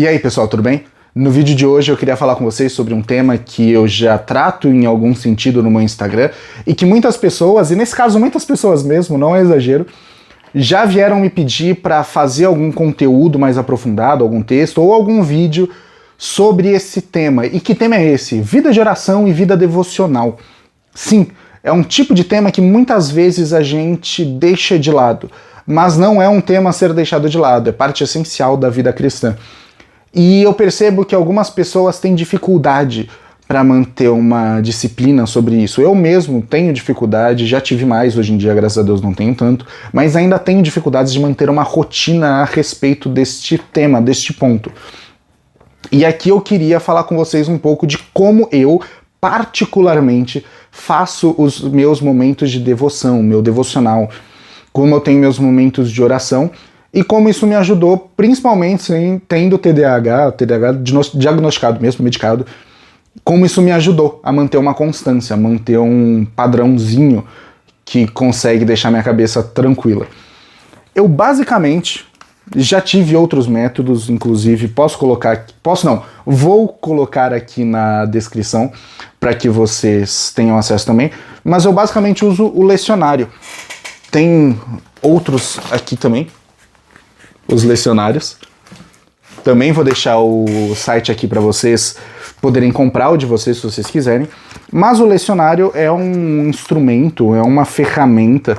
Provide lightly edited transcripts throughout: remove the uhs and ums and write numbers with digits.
E aí, pessoal, tudo bem? No vídeo de hoje eu queria falar com vocês sobre um tema que eu já trato em algum sentido no meu Instagram e que muitas pessoas, e nesse caso muitas pessoas mesmo, não é exagero, já vieram me pedir para fazer algum conteúdo mais aprofundado, algum texto ou algum vídeo sobre esse tema. E que tema é esse? Vida de oração e vida devocional. Sim, é um tipo de tema que muitas vezes a gente deixa de lado, mas não é um tema a ser deixado de lado, é parte essencial da vida cristã. E eu percebo que algumas pessoas têm dificuldade para manter uma disciplina sobre isso. Eu mesmo tenho dificuldade, já tive mais, hoje em dia, graças a Deus, não tenho tanto, mas ainda tenho dificuldades de manter uma rotina a respeito deste tema, deste ponto. E aqui eu queria falar com vocês um pouco de como eu, particularmente, faço os meus momentos de devoção, meu devocional, como eu tenho meus momentos de oração, e como isso me ajudou, principalmente tendo TDAH diagnosticado mesmo, medicado, como isso me ajudou a manter uma constância, a manter um padrãozinho que consegue deixar minha cabeça tranquila. Eu basicamente já tive outros métodos, inclusive vou colocar aqui na descrição para que vocês tenham acesso também, mas eu basicamente uso o lecionário. Tem outros aqui também, os lecionários. Também vou deixar o site aqui para vocês poderem comprar o de vocês se vocês quiserem. Mas o lecionário é um instrumento, é uma ferramenta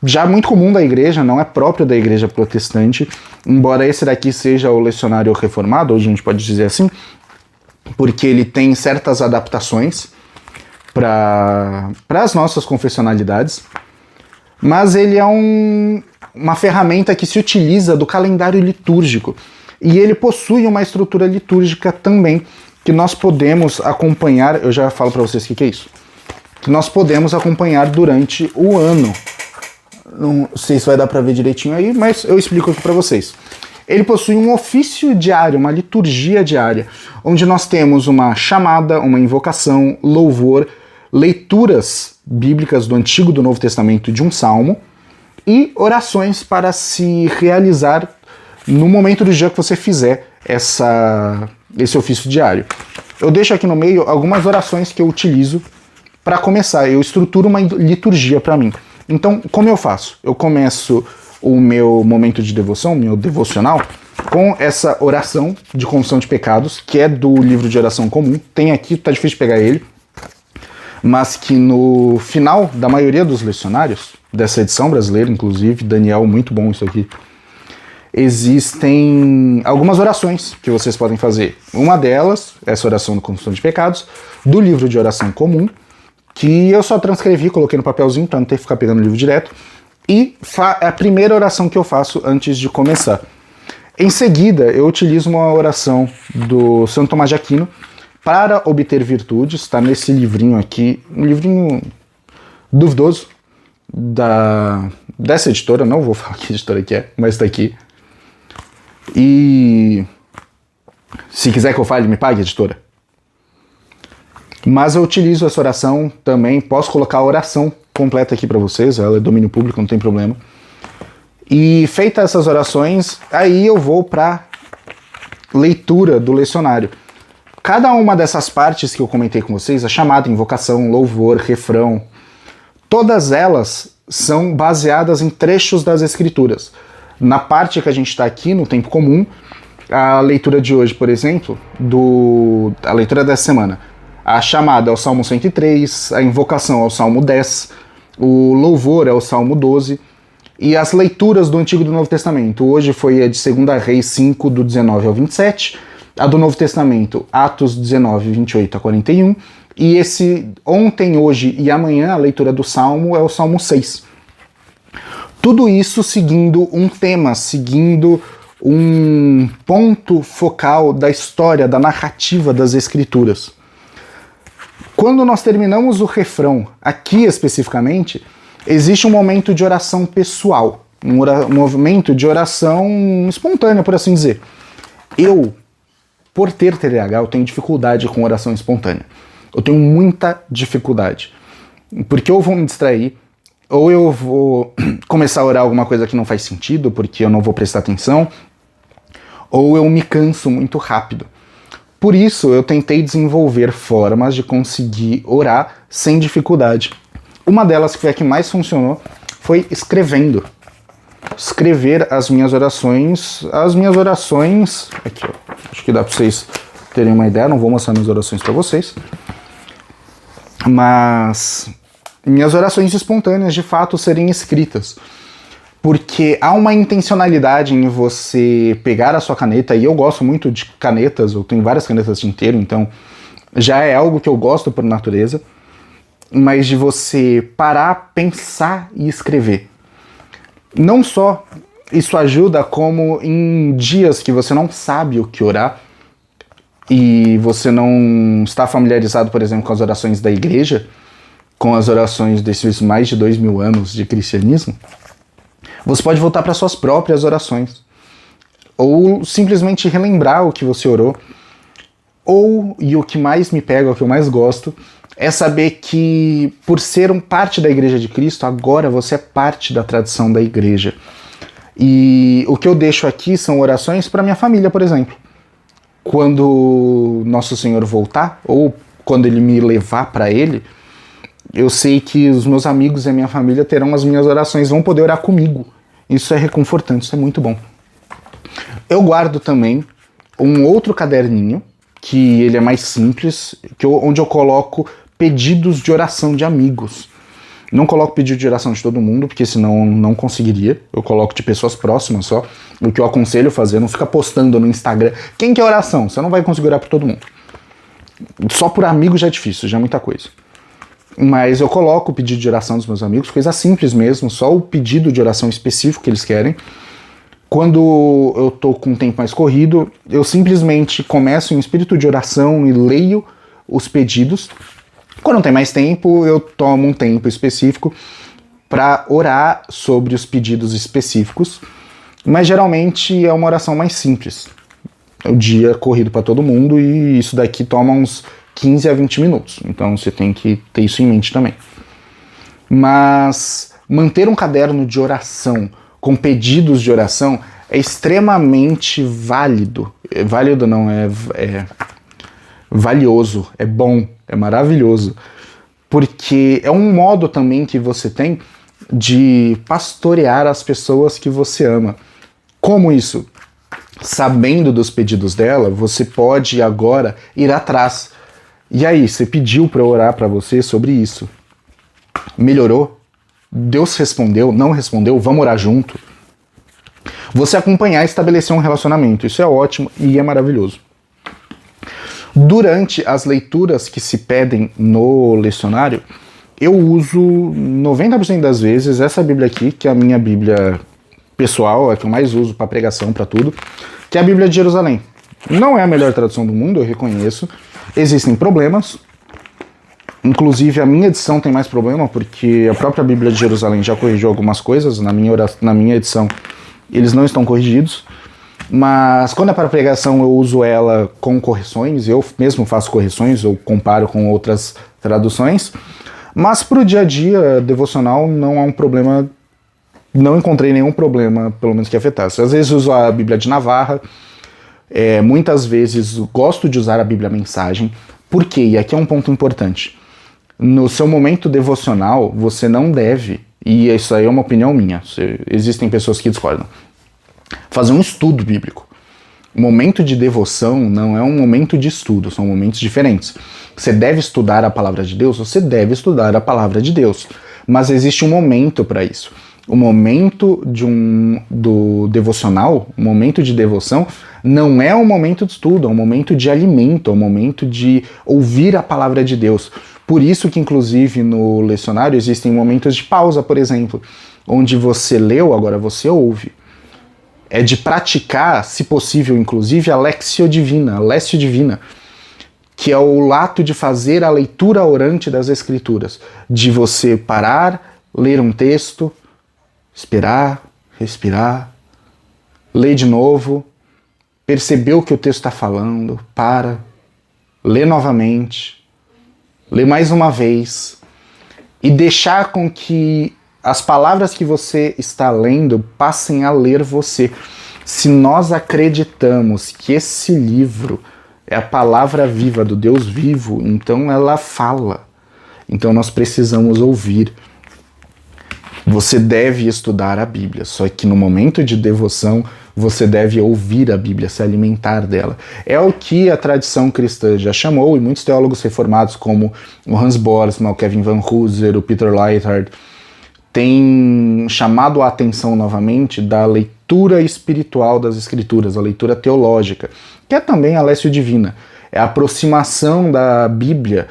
já muito comum da igreja, não é próprio da igreja protestante, embora esse daqui seja o lecionário reformado, hoje a gente pode dizer assim, porque ele tem certas adaptações para as nossas confessionalidades, mas ele é uma ferramenta que se utiliza do calendário litúrgico. E ele possui uma estrutura litúrgica também, que nós podemos acompanhar, eu já falo para vocês o que é isso, que nós podemos acompanhar durante o ano. Não sei se vai dar para ver direitinho aí, mas eu explico aqui para vocês. Ele possui um ofício diário, uma liturgia diária, onde nós temos uma chamada, uma invocação, louvor, leituras bíblicas do Antigo e do Novo Testamento de um salmo, e orações para se realizar no momento do dia que você fizer esse ofício diário. Eu deixo aqui no meio algumas orações que eu utilizo para começar. Eu estruturo uma liturgia para mim. Então, como eu faço? Eu começo o meu momento de devoção, meu devocional, com essa oração de confissão de pecados, que é do livro de oração comum. Tem aqui, tá difícil de pegar ele, mas que no final da maioria dos lecionários, dessa edição brasileira, inclusive, Daniel, muito bom isso aqui, existem algumas orações que vocês podem fazer. Uma delas, essa oração do confissão de pecados, do livro de oração comum, que eu só transcrevi, coloquei no papelzinho para não ter que ficar pegando o livro direto, e é a primeira oração que eu faço antes de começar. Em seguida, eu utilizo uma oração do Santo Tomás de Aquino para obter virtudes, está nesse livrinho aqui, um livrinho duvidoso, dessa editora, não vou falar que editora que é, mas está aqui. E se quiser que eu fale, me pague, editora. Mas eu utilizo essa oração também, posso colocar a oração completa aqui para vocês, ela é domínio público, não tem problema. E feitas essas orações, aí eu vou para leitura do lecionário. Cada uma dessas partes que eu comentei com vocês, a chamada, invocação, louvor, refrão, todas elas são baseadas em trechos das Escrituras. Na parte que a gente está aqui, no tempo comum, a leitura de hoje, por exemplo, a leitura dessa semana, a chamada é o Salmo 103, a invocação é o Salmo 10, o louvor é o Salmo 12, e as leituras do Antigo e do Novo Testamento. Hoje foi a de 2 Reis 5, do 19 ao 27, a do Novo Testamento, Atos 19, 28 a 41, e ontem, hoje e amanhã, a leitura do Salmo é o Salmo 6. Tudo isso seguindo um tema, seguindo um ponto focal da história, da narrativa das Escrituras. Quando nós terminamos o refrão, aqui especificamente, existe um momento de oração pessoal, um momento de oração espontânea, por assim dizer. Eu, por ter TDAH, eu tenho dificuldade com oração espontânea. Eu tenho muita dificuldade, porque eu vou me distrair, ou eu vou começar a orar alguma coisa que não faz sentido, porque eu não vou prestar atenção, ou eu me canso muito rápido. Por isso, eu tentei desenvolver formas de conseguir orar sem dificuldade. Uma delas, que foi a que mais funcionou, foi escrevendo. Escrever as minhas orações. Aqui, ó, acho que dá para vocês terem uma ideia, não vou mostrar minhas orações para vocês. Mas minhas orações espontâneas, de fato, serem escritas. Porque há uma intencionalidade em você pegar a sua caneta, e eu gosto muito de canetas, eu tenho várias canetas tinteiro, então já é algo que eu gosto por natureza, mas de você parar, pensar e escrever. Não só isso ajuda, como em dias que você não sabe o que orar, e você não está familiarizado, por exemplo, com as orações da igreja, com as orações desses mais de 2000 anos de cristianismo, você pode voltar para suas próprias orações, ou simplesmente relembrar o que você orou, e o que mais me pega, o que eu mais gosto, é saber que, por ser parte da Igreja de Cristo, agora você é parte da tradição da igreja. E o que eu deixo aqui são orações para minha família, por exemplo. Quando Nosso Senhor voltar, ou quando Ele me levar para Ele, eu sei que os meus amigos e a minha família terão as minhas orações, vão poder orar comigo. Isso é reconfortante, isso é muito bom. Eu guardo também um outro caderninho, que ele é mais simples, onde eu coloco pedidos de oração de amigos. Não coloco pedido de oração de todo mundo, porque senão não conseguiria. Eu coloco de pessoas próximas só. O que eu aconselho fazer, não fica postando no Instagram. Quem quer oração? Você não vai conseguir orar por todo mundo. Só por amigo já é difícil, já é muita coisa. Mas eu coloco o pedido de oração dos meus amigos, coisa simples mesmo, só o pedido de oração específico que eles querem. Quando eu tô com um tempo mais corrido, eu simplesmente começo em espírito de oração e leio os pedidos. Quando não tem mais tempo, eu tomo um tempo específico para orar sobre os pedidos específicos, mas geralmente é uma oração mais simples. É o dia corrido para todo mundo e isso daqui toma uns 15 a 20 minutos, então você tem que ter isso em mente também. Mas manter um caderno de oração com pedidos de oração é extremamente válido. Válido não, é valioso, é bom, é maravilhoso. Porque é um modo também que você tem de pastorear as pessoas que você ama. Como isso? Sabendo dos pedidos dela, você pode agora ir atrás. E aí, você pediu para eu orar para você sobre isso. Melhorou? Deus respondeu? Não respondeu? Vamos orar junto? Você acompanhar e estabelecer um relacionamento. Isso é ótimo e é maravilhoso. Durante as leituras que se pedem no lecionário, eu uso 90% das vezes essa Bíblia aqui, que é a minha Bíblia pessoal, a que eu mais uso para pregação, para tudo, que é a Bíblia de Jerusalém. Não é a melhor tradução do mundo, eu reconheço. Existem problemas. Inclusive a minha edição tem mais problema, porque a própria Bíblia de Jerusalém já corrigiu algumas coisas. Na minha edição eles não estão corrigidos. Mas quando é para pregação eu uso ela com correções. Eu mesmo faço correções, eu comparo com outras traduções. Mas para o dia a dia devocional não há um problema. Não encontrei nenhum problema, pelo menos que afetasse. Às vezes uso a Bíblia de Navarra. Muitas vezes gosto de usar a Bíblia Mensagem. Por quê? E aqui é um ponto importante. No seu momento devocional, você não deve, e isso aí é uma opinião minha, existem pessoas que discordam, fazer um estudo bíblico. O momento de devoção não é um momento de estudo, são momentos diferentes. Você deve estudar a palavra de Deus? Você deve estudar a palavra de Deus. Mas existe um momento para isso. O momento do devocional, o momento de devoção, não é um momento de estudo, é um momento de alimento, é um momento de ouvir a palavra de Deus. Por isso que, inclusive, no lecionário existem momentos de pausa, por exemplo, onde você leu, agora você ouve. É de praticar, se possível, inclusive, a Lectio Divina, que é o ato de fazer a leitura orante das Escrituras, de você parar, ler um texto, esperar, respirar, ler de novo, perceber o que o texto está falando, ler novamente, ler mais uma vez e deixar com que as palavras que você está lendo passem a ler você. Se nós acreditamos que esse livro é a palavra viva do Deus vivo, então ela fala. Então nós precisamos ouvir. Você deve estudar a Bíblia, só que no momento de devoção você deve ouvir a Bíblia, se alimentar dela. É o que a tradição cristã já chamou, e muitos teólogos reformados como o Hans Boersma, o Kevin Van Hooser, o Peter Leithart, têm chamado a atenção novamente da leitura espiritual das Escrituras, a leitura teológica, que é também a Lécio Divina. É a aproximação da Bíblia,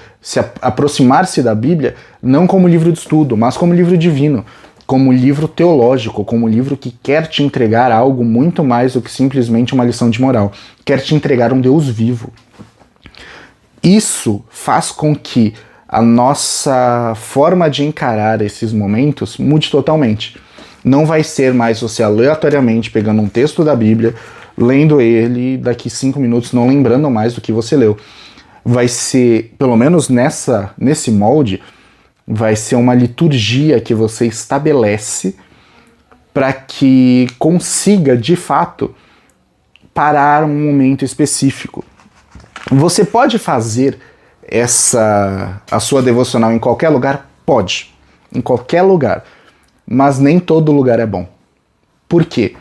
aproximar-se da Bíblia não como livro de estudo, mas como livro divino, como livro teológico, como livro que quer te entregar algo muito mais do que simplesmente uma lição de moral. Quer te entregar um Deus vivo. Isso faz com que a nossa forma de encarar esses momentos mude totalmente. Não vai ser mais você aleatoriamente pegando um texto da Bíblia, lendo ele, daqui 5 minutos não lembrando mais do que você leu. Vai ser, pelo menos nesse molde, vai ser uma liturgia que você estabelece para que consiga, de fato, parar um momento específico. Você pode fazer a sua devocional em qualquer lugar? Pode, em qualquer lugar, mas nem todo lugar é bom. Por quê?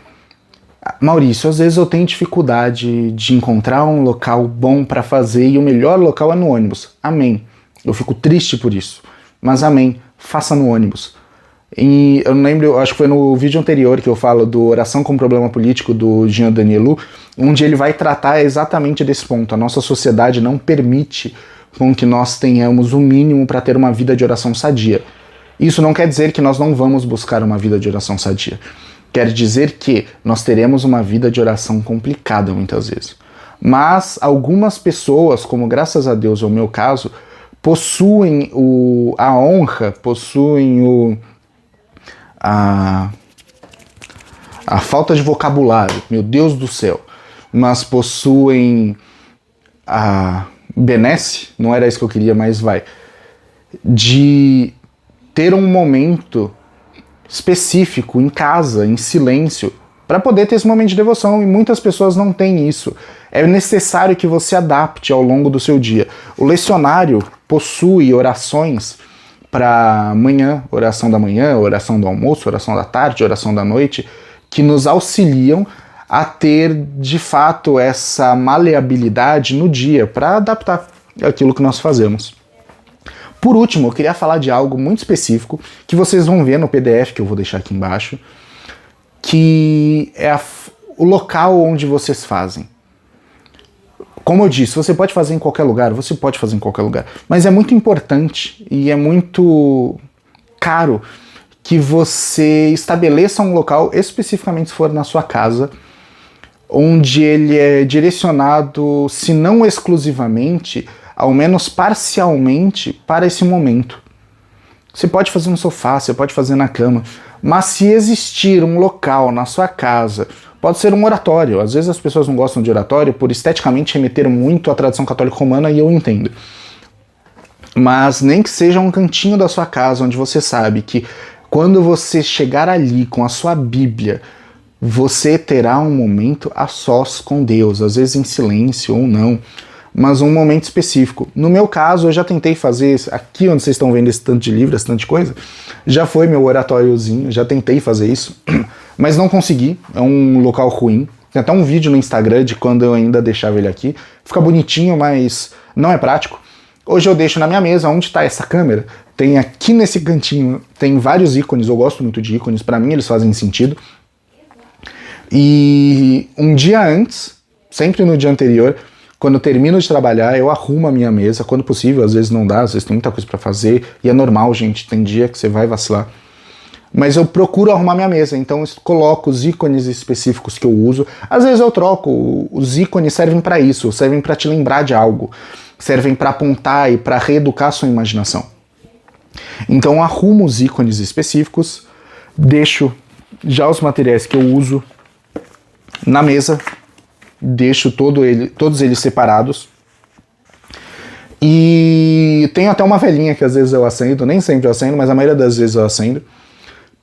Maurício, às vezes eu tenho dificuldade de encontrar um local bom para fazer e o melhor local é no ônibus. Amém. Eu fico triste por isso. Mas amém, faça no ônibus. E eu não lembro, acho que foi no vídeo anterior que eu falo do Oração com Problema Político do Jean Danielou, onde ele vai tratar exatamente desse ponto. A nossa sociedade não permite com que nós tenhamos o mínimo para ter uma vida de oração sadia. Isso não quer dizer que nós não vamos buscar uma vida de oração sadia. Quer dizer que nós teremos uma vida de oração complicada muitas vezes. Mas algumas pessoas, como graças a Deus é o meu caso, possuem a honra, possuem a falta de vocabulário, meu Deus do céu, mas possuem a benesse, não era isso que eu queria, mas de ter um momento específico em casa, em silêncio, para poder ter esse momento de devoção, e muitas pessoas não têm isso. É necessário que você adapte ao longo do seu dia. O lecionário possui orações para manhã, oração da manhã, oração do almoço, oração da tarde, oração da noite, que nos auxiliam a ter, de fato, essa maleabilidade no dia, para adaptar aquilo que nós fazemos. Por último, eu queria falar de algo muito específico, que vocês vão ver no PDF, que eu vou deixar aqui embaixo, que é o local onde vocês fazem. Como eu disse, você pode fazer em qualquer lugar, mas é muito importante e é muito caro que você estabeleça um local, especificamente se for na sua casa, onde ele é direcionado, se não exclusivamente, ao menos parcialmente, para esse momento. Você pode fazer no sofá, você pode fazer na cama, mas se existir um local na sua casa, pode ser um oratório. Às vezes as pessoas não gostam de oratório por esteticamente remeter muito à tradição católica romana, e eu entendo. Mas nem que seja um cantinho da sua casa, onde você sabe que quando você chegar ali com a sua Bíblia, você terá um momento a sós com Deus, às vezes em silêncio ou não, mas um momento específico. No meu caso, eu já tentei fazer, aqui onde vocês estão vendo esse tanto de livro, esse tanto de coisa, já foi meu oratóriozinho, já tentei fazer isso, mas não consegui, é um local ruim. Tem até um vídeo no Instagram de quando eu ainda deixava ele aqui. Fica bonitinho, mas não é prático. Hoje eu deixo na minha mesa, onde está essa câmera, tem aqui nesse cantinho, tem vários ícones, eu gosto muito de ícones, para mim eles fazem sentido. E um dia antes, sempre no dia anterior, quando eu termino de trabalhar, eu arrumo a minha mesa, quando possível, às vezes não dá, às vezes tem muita coisa para fazer, e é normal, gente, tem dia que você vai vacilar. Mas eu procuro arrumar minha mesa, então eu coloco os ícones específicos que eu uso. Às vezes eu troco, os ícones servem para isso, servem para te lembrar de algo, servem para apontar e para reeducar a sua imaginação. Então eu arrumo os ícones específicos, deixo já os materiais que eu uso na mesa, deixo todos eles separados. E tenho até uma velhinha que às vezes eu acendo, nem sempre eu acendo, mas a maioria das vezes eu acendo,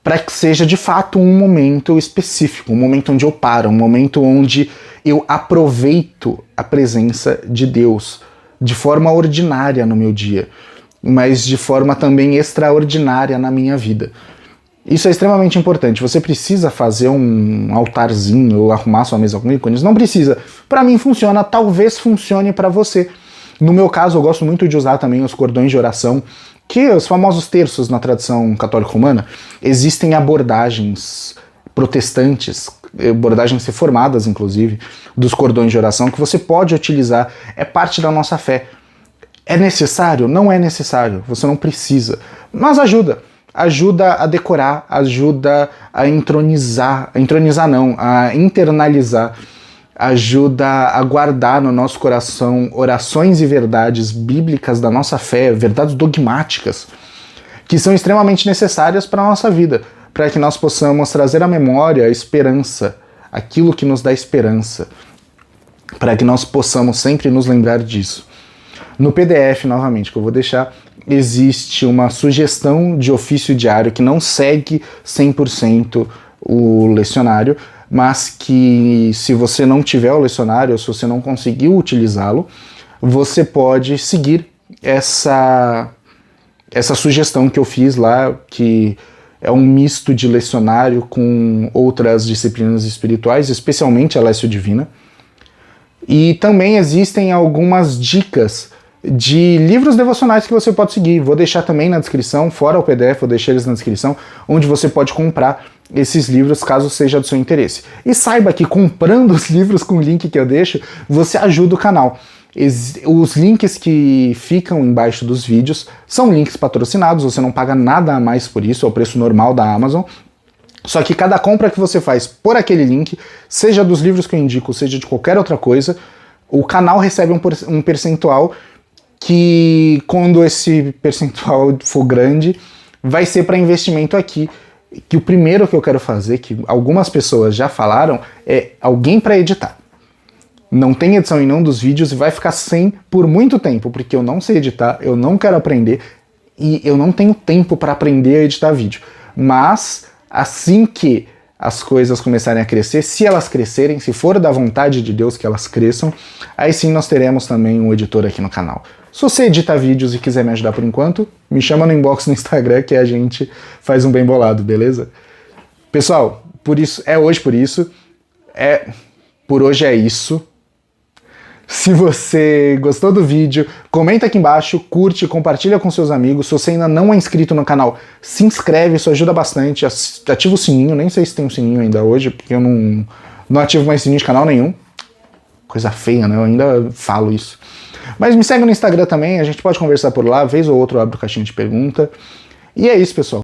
para que seja de fato um momento específico, um momento onde eu paro, um momento onde eu aproveito a presença de Deus de forma ordinária no meu dia, mas de forma também extraordinária na minha vida. Isso é extremamente importante. Você precisa fazer um altarzinho ou arrumar sua mesa com ícones? Não precisa. Para mim funciona, talvez funcione para você. No meu caso, eu gosto muito de usar também os cordões de oração, que os famosos terços na tradição católica romana. Existem abordagens protestantes, abordagens reformadas, inclusive, dos cordões de oração, que você pode utilizar. É parte da nossa fé. É necessário? Não é necessário. Você não precisa. Mas ajuda. Ajuda a decorar, ajuda a entronizar não, a internalizar, ajuda a guardar no nosso coração orações e verdades bíblicas da nossa fé, verdades dogmáticas, que são extremamente necessárias para a nossa vida, para que nós possamos trazer à memória a esperança, aquilo que nos dá esperança, para que nós possamos sempre nos lembrar disso. No PDF, novamente, que eu vou deixar, existe uma sugestão de ofício diário que não segue 100% o lecionário, mas que se você não tiver o lecionário, ou se você não conseguiu utilizá-lo, você pode seguir essa sugestão que eu fiz lá, que é um misto de lecionário com outras disciplinas espirituais, especialmente a Lécio Divina. E também existem algumas dicas de livros devocionais que você pode seguir. Vou deixar também na descrição, fora o PDF, vou deixar eles na descrição, onde você pode comprar esses livros caso seja do seu interesse. E saiba que comprando os livros com o link que eu deixo, você ajuda o canal. Os links que ficam embaixo dos vídeos são links patrocinados, você não paga nada a mais por isso, é o preço normal da Amazon. Só que cada compra que você faz por aquele link, seja dos livros que eu indico, seja de qualquer outra coisa, o canal recebe um percentual que, quando esse percentual for grande, vai ser para investimento aqui. Que o primeiro que eu quero fazer, que algumas pessoas já falaram, é alguém para editar. Não tem edição em nenhum dos vídeos e vai ficar sem por muito tempo, porque eu não sei editar, eu não quero aprender e eu não tenho tempo para aprender a editar vídeo. Mas assim que as coisas começarem a crescer, se elas crescerem, se for da vontade de Deus que elas cresçam, aí sim nós teremos também um editor aqui no canal. Se você edita vídeos e quiser me ajudar por enquanto, me chama no inbox no Instagram que a gente faz um bem bolado, beleza? Pessoal, por hoje é isso. Se você gostou do vídeo, comenta aqui embaixo, curte, compartilha com seus amigos. Se você ainda não é inscrito no canal, se inscreve, isso ajuda bastante. Ativa o sininho, nem sei se tem um sininho ainda hoje, porque eu não ativo mais sininho de canal nenhum. Coisa feia, né? Eu ainda falo isso. Mas me segue no Instagram também, a gente pode conversar por lá, vez ou outra eu abro caixinha de pergunta. E é isso, pessoal.